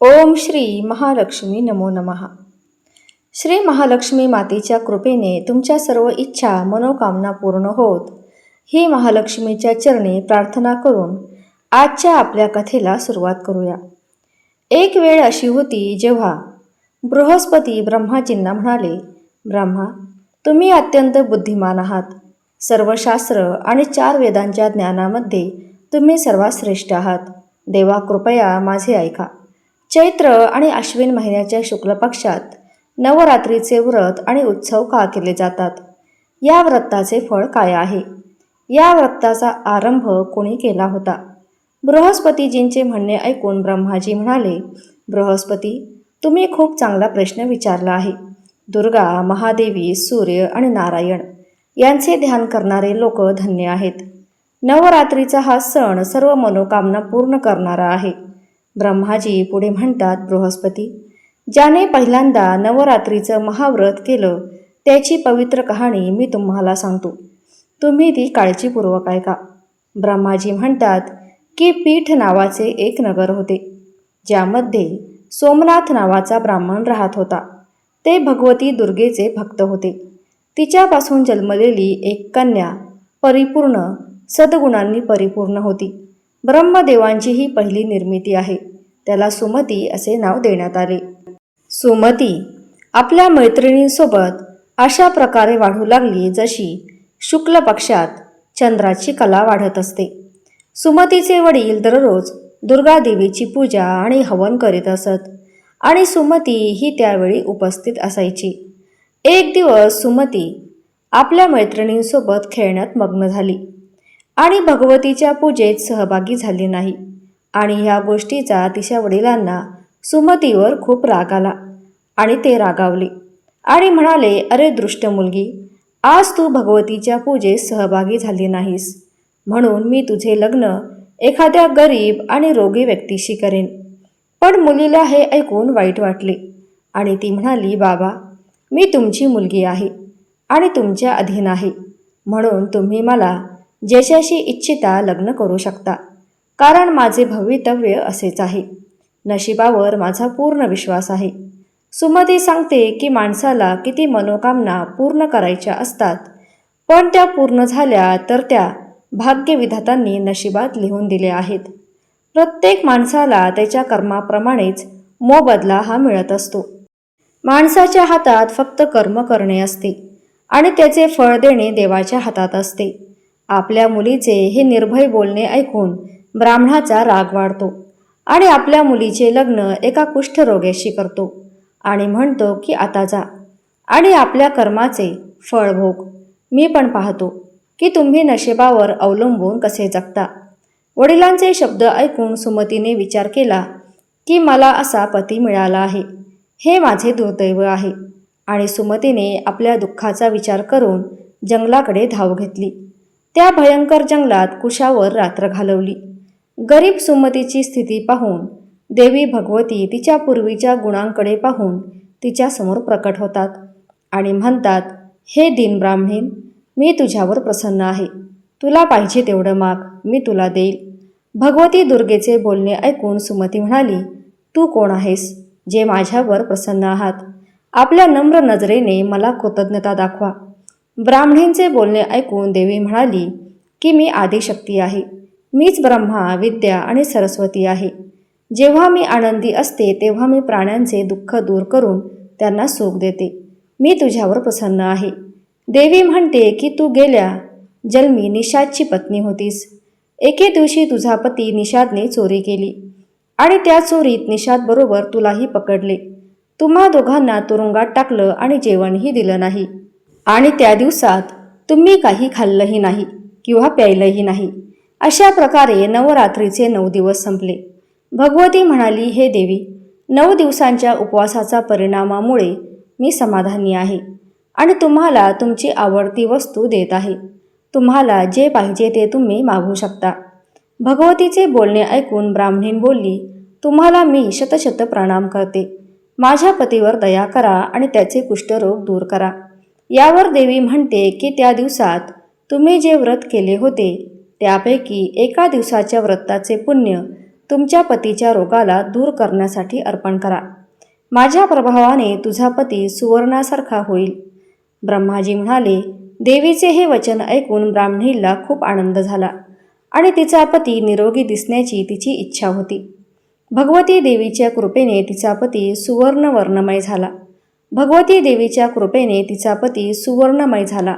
ओम श्री महालक्ष्मी नमो नमः. श्री महालक्ष्मी मातेच्या कृपेने तुमच्या सर्व इच्छा मनोकामना पूर्ण होत ही महालक्ष्मीच्या चरणी प्रार्थना करून आजच्या आपल्या कथेला सुरुवात करूया. एक वेळ अशी होती जेव्हा बृहस्पती ब्रह्माजींना म्हणाले, ब्रह्मा, तुम्ही अत्यंत बुद्धिमान आहात. सर्व शास्त्र आणि 4 वेदांच्या ज्ञानामध्ये तुम्ही सर्वात श्रेष्ठ आहात. देवा, कृपया माझे ऐका. चैत्र आणि अश्विन महिन्याच्या शुक्ल पक्षात नवरात्रीचे व्रत आणि उत्सव का केले जातात? या व्रताचे फळ काय आहे? या व्रताचा आरंभ कोणी केला होता? बृहस्पतीजींचे म्हणणे ऐकून ब्रह्माजी म्हणाले, बृहस्पती, तुम्ही खूप चांगला प्रश्न विचारला आहे. दुर्गा, महादेवी, सूर्य आणि नारायण यांचे ध्यान करणारे लोक धन्य आहेत. नवरात्रीचा हा सण सर्व मनोकामना पूर्ण करणारा आहे. ब्रह्माजी पुढे म्हणतात, बृहस्पती, ज्याने पहिल्यांदा नवरात्रीचं महाव्रत केलं त्याची पवित्र कहाणी मी तुम्हाला सांगतो. तुम्ही ती काळजीपूर्वक ऐका. ब्रह्माजी म्हणतात की पीठ नावाचे एक नगर होते, ज्यामध्ये सोमनाथ नावाचा ब्राह्मण राहत होता. ते भगवती दुर्गेचे भक्त होते. तिच्यापासून जन्मलेली एक कन्या परिपूर्ण सद्गुणांनी परिपूर्ण होती. ब्रह्मदेवांची ही पहिली निर्मिती आहे. त्याला सुमती असे नाव देण्यात आले. सुमती आपल्या मैत्रिणींसोबत अशा प्रकारे वाढू लागली जशी शुक्ल पक्षात चंद्राची कला वाढत असते. सुमतीचे वडील दररोज दुर्गादेवीची पूजा आणि हवन करीत असत आणि सुमती ही त्यावेळी उपस्थित असायची. एक दिवस सुमती आपल्या मैत्रिणींसोबत खेळण्यात मग्न झाली आणि भगवतीच्या पूजेत सहभागी झाली नाही. आणि ह्या गोष्टीचा तिच्या वडिलांना सुमतीवर खूप राग आला आणि ते रागावले आणि म्हणाले, अरे दुष्ट मुलगी, आज तू भगवतीच्या पूजेत सहभागी झाली नाहीस म्हणून मी तुझे लग्न एखाद्या गरीब आणि रोगी व्यक्तीशी करेन. पण मुलीला हे ऐकून वाईट वाटले आणि ती म्हणाली, बाबा, मी तुमची मुलगी आहे आणि तुमच्या अधीन आहे, म्हणून तुम्ही मला ज्याच्याशी इच्छिता लग्न करू शकता, कारण माझे भवितव्य असेच आहे. नशिबावर माझा पूर्ण विश्वास आहे. सुमती सांगते की माणसाला किती मनोकामना पूर्ण करायच्या असतात, पण त्या पूर्ण झाल्या तर त्या भाग्यविधात्यांनी नशिबात लिहून दिल्या आहेत. प्रत्येक माणसाला त्याच्या कर्माप्रमाणेच मोबदला हा मिळत असतो. माणसाच्या हातात फक्त कर्म करणे असते आणि त्याचे फळ देणे देवाच्या हातात असते. आपल्या मुलीचे हे निर्भय बोलणे ऐकून ब्राह्मणाचा राग वाढतो आणि आपल्या मुलीचे लग्न एका कुष्ठरोग्याशी करतो आणि म्हणतो की आता जा आणि आपल्या कर्माचे फळ भोग. मी पण पाहतो की तुम्ही नशिबावर अवलंबून कसे जगता. वडिलांचे शब्द ऐकून सुमतीने विचार केला की मला असा पती मिळाला आहे, हे माझे दुर्दैव आहे. आणि सुमतीने आपल्या दुःखाचा विचार करून जंगलाकडे धाव घेतली. त्या भयंकर जंगलात कुशावर रात्र घालवली. गरीब सुमतीची स्थिती पाहून देवी भगवती तिच्या पूर्वीच्या गुणांकडे पाहून तिच्यासमोर प्रकट होतात आणि म्हणतात, हे दीन ब्राह्मणे, मी तुझ्यावर प्रसन्न आहे. तुला पाहिजे तेवढं माग, मी तुला देईल. भगवती दुर्गेचे बोलणे ऐकून सुमती म्हणाली, तू कोण आहेस जे माझ्यावर प्रसन्न आहात? आपल्या नम्र नजरेने मला कृतज्ञता दाखवा. ब्राह्मणींचे बोलणे ऐकून देवी म्हणाली की मी आदिशक्ती आहे. मीच ब्रह्मा, विद्या आणि सरस्वती आहे. जेव्हा मी आनंदी असते तेव्हा मी प्राण्यांचे दुःख दूर करून त्यांना सुख देते. मी तुझ्यावर प्रसन्न आहे. देवी म्हणते की तू गेल्या जन्मी निषादची पत्नी होतीस. एके दिवशी तुझा पती निषादने चोरी केली आणि त्या चोरीत निषादबरोबर तुलाही पकडले. तुम्हा दोघांना तुरुंगात टाकलं आणि जेवणही दिलं नाही आणि त्या दिवसात तुम्ही काही खाल्लंही नाही किंवा प्यायलंही नाही. अशा प्रकारे नवरात्रीचे 9 दिवस संपले. भगवती म्हणाली, हे देवी, 9 दिवसांच्या उपवासाचा परिणामामुळे मी समाधानी आहे आणि तुम्हाला तुमची आवडती वस्तू देत आहे. तुम्हाला जे पाहिजे ते तुम्ही मागू शकता. भगवतीचे बोलणे ऐकून ब्राह्मणीन बोलली, तुम्हाला मी शतशत प्रणाम करते. माझ्या पतीवर दया करा आणि त्याचे कुष्ठरोग दूर करा. यावर देवी म्हणते की त्या दिवसात तुम्ही जे व्रत केले होते त्यापैकी एका दिवसाच्या व्रताचे पुण्य तुमच्या पतीच्या रोगाला दूर करण्यासाठी अर्पण करा. माझ्या प्रभावाने तुझा पती सुवर्णासारखा होईल. ब्रह्माजी म्हणाले. देवीचे हे वचन ऐकून ब्राह्मणीला खूप आनंद झाला आणि तिचा पती निरोगी दिसण्याची तिची इच्छा होती. भगवती देवीच्या कृपेने तिचा पती सुवर्णवर्णमय झाला. भगवती देवीच्या कृपेने तिचा पती सुवर्णमय झाला.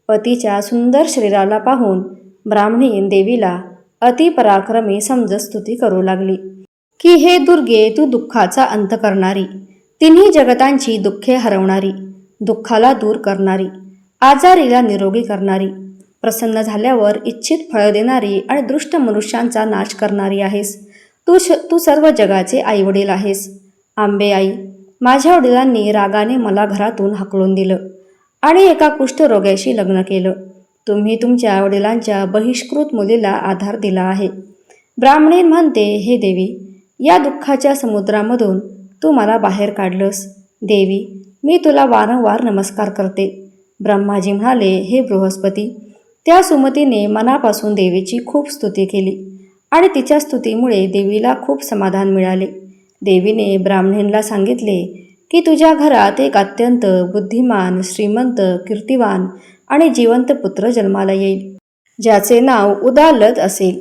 पतीच्या सुंदर शरीराला पाहून ब्राह्मणी देवीला अतिपराक्रमी समजत स्तुती करू लागली की हे दुर्गे, तू दुःखाचा अंत करणारी, तिन्ही जगतांची दुःखे हरवणारी, दुःखाला दूर करणारी, आजारीला निरोगी करणारी, प्रसन्न झाल्यावर इच्छित फळ देणारी आणि दुष्ट मनुष्यांचा नाश करणारी आहेस. तू सर्व जगाचे आईवडील आहेस. आंबे आई, माझ्या वडिलांनी रागाने मला घरातून हाकलून दिलं आणि एका कुष्ठरोग्याशी लग्न केलं. तुम्ही तुमच्या वडिलांच्या बहिष्कृत मुलीला आधार दिला आहे. ब्राह्मणी म्हणते, हे देवी, या दुःखाच्या समुद्रामधून तू मला बाहेर काढलंस. देवी, मी तुला वारंवार नमस्कार करते. ब्रह्माजी म्हणाले, हे बृहस्पती, त्या सुमतीने मनापासून देवीची खूप स्तुती केली आणि तिच्या स्तुतीमुळे देवीला खूप समाधान मिळाले. देवीने ब्राह्मणीला सांगितले की तुझ्या घरात एक अत्यंत बुद्धिमान, श्रीमंत, कीर्तिवान आणि जिवंत पुत्र जन्माला येईल, ज्याचे नाव उदालत असेल.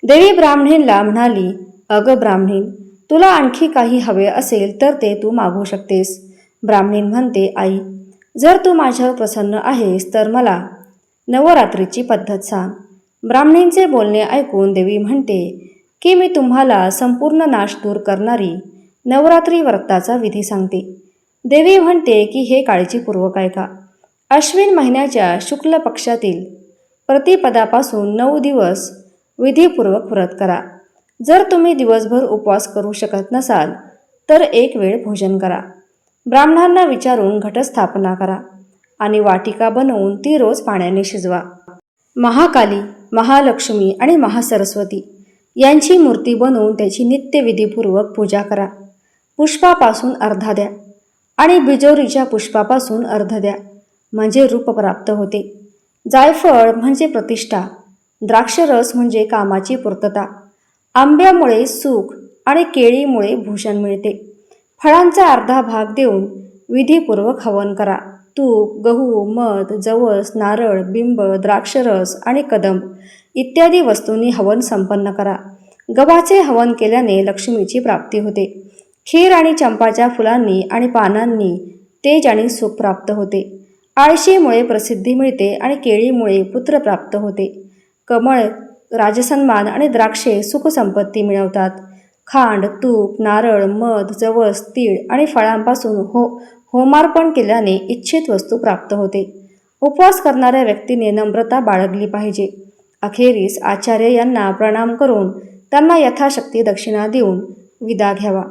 देवी ब्राह्मणीला म्हणाली, अगं ब्राह्मणी, तुला आणखी काही हवे असेल तर ते तू मागू शकतेस. ब्राह्मणी म्हणते, आई, जर तू माझ्यावर प्रसन्न आहेस तर मला नवरात्रीची पद्धत सांग. ब्राह्मणींचे बोलणे ऐकून देवी म्हणते की मी तुम्हाला संपूर्ण नाश दूर करणारी नवरात्री व्रताचा विधी सांगते. देवी म्हणते की हे काळजीपूर्वक ऐका. अश्विन महिन्याच्या शुक्ल पक्षातील प्रतिपदापासून 9 दिवस विधीपूर्वक व्रत करा. जर तुम्ही दिवसभर उपवास करू शकत नसाल तर एक वेळ भोजन करा. ब्राह्मणांना विचारून घटस्थापना करा आणि वाटिका बनवून ती रोज पाण्याने शिजवा. महाकाली, महालक्ष्मी आणि महासरस्वती यांची मूर्ती बनवून त्याची नित्य विधीपूर्वक पूजा करा. पुष्पापासून अर्धा द्या आणि बिजोरीच्या पुष्पापासून अर्ध द्या, म्हणजे रूप प्राप्त होते. जायफळ म्हणजे प्रतिष्ठा, द्राक्षरस म्हणजे कामाची पूर्तता, आंब्यामुळे सुख आणि केळीमुळे भूषण मिळते. फळांचा अर्धा भाग देऊन विधीपूर्वक हवन करा. तूप, गहू, मध, जवस, नारळ, बिंब, द्राक्षरस आणि कदंब इत्यादी वस्तूंनी हवन संपन्न करा. गव्हाचे हवन केल्याने लक्ष्मीची प्राप्ती होते. खीर आणि चंपाच्या फुलांनी आणि पानांनी तेज आणि सुख प्राप्त होते. आळशीमुळे प्रसिद्धी मिळते आणि केळीमुळे पुत्र प्राप्त होते. कमळ, राजसन्मान आणि द्राक्षे सुखसंपत्ती मिळवतात. खांड, तूप, नारळ, मध, जवस, तीळ आणि फळांपासून होमार्पण केल्याने इच्छित वस्तू प्राप्त होते. उपवास करणाऱ्या व्यक्तीने नम्रता बाळगली पाहिजे. अखेरीस आचार्य यांना प्रणाम करून त्यांना यथाशक्ती दक्षिणा देऊन विदा घ्यावा.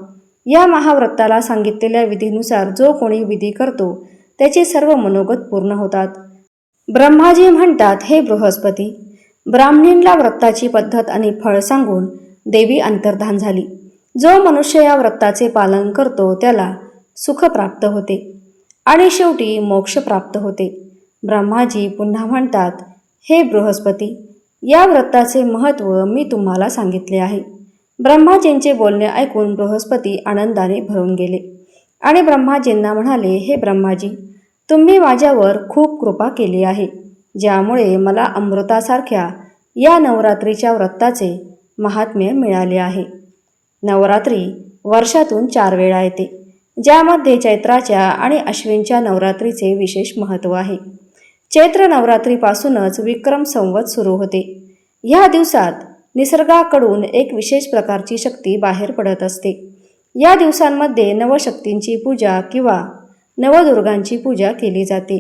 या महाव्रताला सांगितलेल्या विधीनुसार जो कोणी विधी करतो त्याचे सर्व मनोगत पूर्ण होतात. ब्रह्माजी म्हणतात, हे बृहस्पती, ब्राह्मणींना व्रताची पद्धत आणि फळ सांगून देवी अंतर्धान झाली. जो मनुष्य या व्रताचे पालन करतो त्याला सुख प्राप्त होते आणि शेवटी मोक्ष प्राप्त होते. ब्रह्माजी पुन्हा म्हणतात, हे बृहस्पती, या व्रताचे महत्त्व मी तुम्हाला सांगितले आहे. ब्रह्माजींचे बोलणे ऐकून बृहस्पती आनंदाने भरून गेले आणि ब्रह्माजींना म्हणाले, हे ब्रह्माजी, तुम्ही माझ्यावर खूप कृपा केली आहे, ज्यामुळे मला अमृतासारख्या या नवरात्रीच्या व्रताचे महात्म्य मिळाले आहे. नवरात्री वर्षातून 4 वेळा येते, ज्यामध्ये चैत्राच्या आणि अश्विनच्या नवरात्रीचे विशेष महत्त्व आहे. चैत्र नवरात्रीपासूनच विक्रम संवत सुरू होते. ह्या दिवसात निसर्गाकडून एक विशेष प्रकारची शक्ती बाहेर पडत असते. या दिवसांमध्ये नवशक्तींची पूजा किंवा नवदुर्गांची पूजा केली जाते.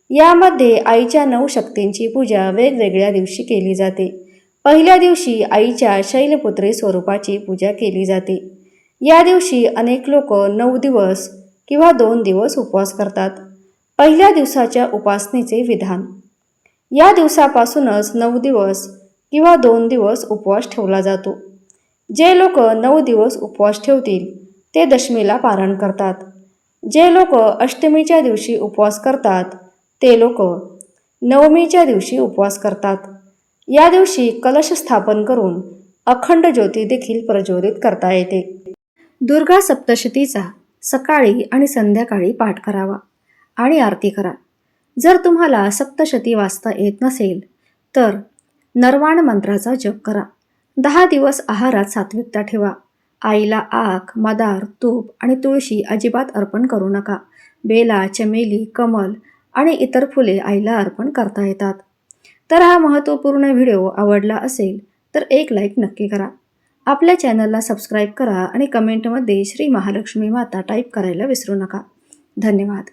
यामध्ये आईच्या 9 शक्तींची पूजा वेगवेगळ्या दिवशी केली जाते. पहिल्या दिवशी आईच्या शैलपुत्री स्वरूपाची पूजा केली जाते. या दिवशी अनेक लोक 9 दिवस किंवा 2 दिवस उपवास करतात. पहिल्या दिवसाच्या उपासनेचे विधान: या दिवसापासूनच 9 दिवस किंवा 2 दिवस उपवास ठेवला जातो. जे लोक 9 दिवस उपवास ठेवतील ते दशमीला पारण करतात. जे लोक अष्टमीच्या दिवशी उपवास करतात ते लोक नवमीच्या दिवशी उपवास करतात. या दिवशी कलश स्थापन करून अखंड ज्योती देखील प्रज्वलित करता येते. दुर्गा सप्तशतीचा सकाळी आणि संध्याकाळी पाठ करावा आणि आरती करा. जर तुम्हाला सप्तशती वाचता येत नसेल तर नरवाण मंत्राचा जप करा. 10 दिवस आहारात सात्विकता ठेवा. आईला आक, मदार, तूप आणि तुळशी अजिबात अर्पण करू नका. बेला, चमेली, कमल आणि इतर फुले आईला अर्पण करता येतात. तर हा महत्त्वपूर्ण व्हिडिओ आवडला असेल तर एक लाईक नक्की करा. आपल्या चॅनलला सबस्क्राईब करा आणि कमेंटमध्ये श्री महालक्ष्मी माता टाईप करायला विसरू नका. धन्यवाद.